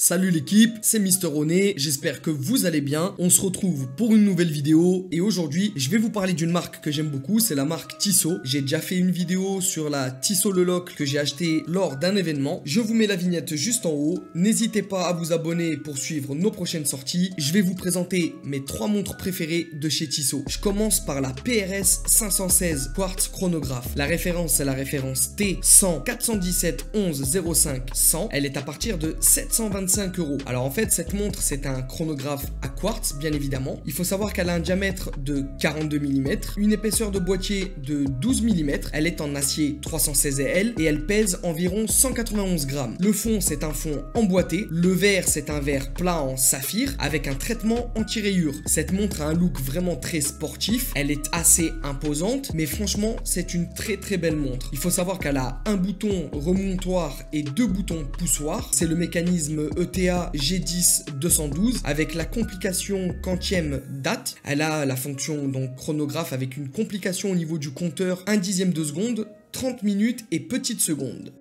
Salut l'équipe, c'est Mister Oné, j'espère que vous allez bien. On se retrouve pour une nouvelle vidéo et aujourd'hui je vais vous parler d'une marque que j'aime beaucoup, c'est la marque Tissot. J'ai déjà fait une vidéo sur la Tissot Le Loc que j'ai acheté lors d'un événement. Je vous mets la vignette juste en haut. N'hésitez pas à vous abonner pour suivre nos prochaines sorties. Je vais vous présenter mes 3 montres préférées de chez Tissot. Je commence par la PRS 516 Quartz chronographe. La référence c'est la référence T100 417 11 05 100. Elle est à partir de 725 €. Alors en fait cette montre c'est un chronographe à quartz bien évidemment. Il faut savoir qu'elle a un diamètre de 42 mm, une épaisseur de boîtier de 12 mm, elle est en acier 316L et elle pèse environ 191 grammes. Le fond c'est un fond emboîté, le verre c'est un verre plat en saphir avec un traitement anti-rayures. Cette montre a un look vraiment très sportif, elle est assez imposante mais franchement c'est une très belle montre. Il faut savoir qu'elle a un bouton remontoir et 2 boutons poussoirs, c'est le mécanisme ETA G10-212 avec la complication quantième date. Elle a la fonction donc chronographe avec une complication au niveau du compteur 1/10 de seconde, 30 minutes et petites secondes.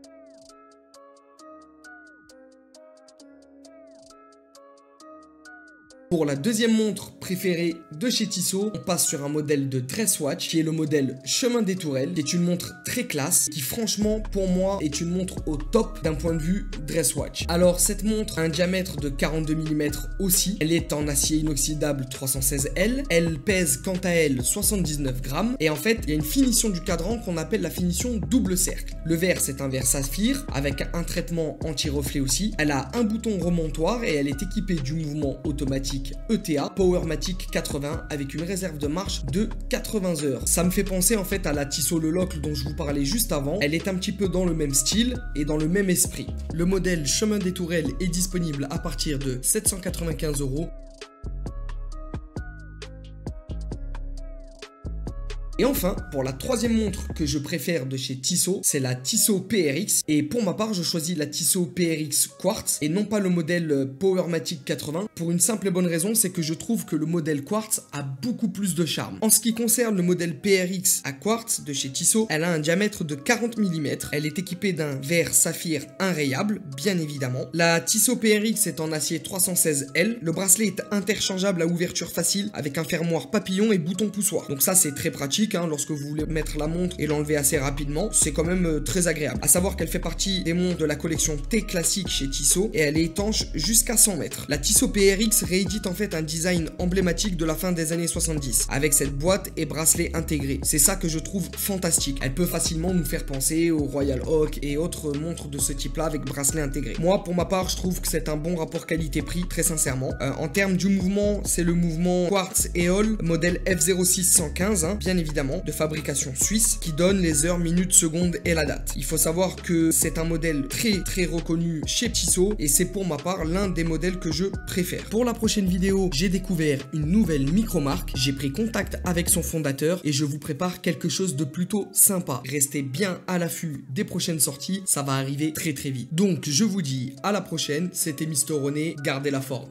Pour la deuxième montre préférée de chez Tissot, on passe sur un modèle de Dresswatch qui est le modèle Chemin des Tourelles, qui est une montre très classe, qui franchement pour moi est une montre au top d'un point de vue Dresswatch. Alors cette montre a un diamètre de 42 mm aussi, elle est en acier inoxydable 316L, elle pèse quant à elle 79 grammes et en fait il y a une finition du cadran qu'on appelle la finition double cercle. Le verre c'est un verre saphir avec un traitement anti-reflet aussi, elle a un bouton remontoir et elle est équipée du mouvement automatique ETA Powermatic 80 avec une réserve de marche de 80 heures. Ça me fait penser en fait à la Tissot Le Loc dont je vous parlais juste avant. Elle est un petit peu dans le même style et dans le même esprit. Le modèle Chemin des Tourelles est disponible à partir de 795 €. Et enfin, pour la troisième montre que je préfère de chez Tissot, c'est la Tissot PRX. Et pour ma part, je choisis la Tissot PRX Quartz et non pas le modèle Powermatic 80. Pour une simple et bonne raison, c'est que je trouve que le modèle Quartz a beaucoup plus de charme. En ce qui concerne le modèle PRX à Quartz de chez Tissot, elle a un diamètre de 40 mm. Elle est équipée d'un verre saphir inrayable, bien évidemment. La Tissot PRX est en acier 316L. Le bracelet est interchangeable à ouverture facile avec un fermoir papillon et bouton poussoir. Donc ça, c'est très pratique. Lorsque vous voulez mettre la montre et l'enlever assez rapidement, c'est quand même très agréable. À savoir qu'elle fait partie des montres de la collection T classique chez Tissot et elle est étanche jusqu'à 100 mètres. La Tissot PRX réédite en fait un design emblématique de la fin des années 70 avec cette boîte et bracelet intégrés. C'est ça que je trouve fantastique. Elle peut facilement nous faire penser au Royal Oak et autres montres de ce type là avec bracelet intégré. Moi pour ma part je trouve que c'est un bon rapport qualité-prix, très sincèrement. En termes du mouvement, c'est le mouvement Quartz Eol modèle F06115 bien évidemment, de fabrication suisse qui donne les heures, minutes, secondes et la date. Il faut savoir que c'est un modèle très reconnu chez Tissot et c'est pour ma part l'un des modèles que je préfère. Pour la prochaine vidéo, j'ai découvert une nouvelle micro-marque, j'ai pris contact avec son fondateur et je vous prépare quelque chose de plutôt sympa. Restez bien à l'affût des prochaines sorties, ça va arriver très vite. Donc je vous dis à la prochaine, c'était Mister Oné, gardez la forme.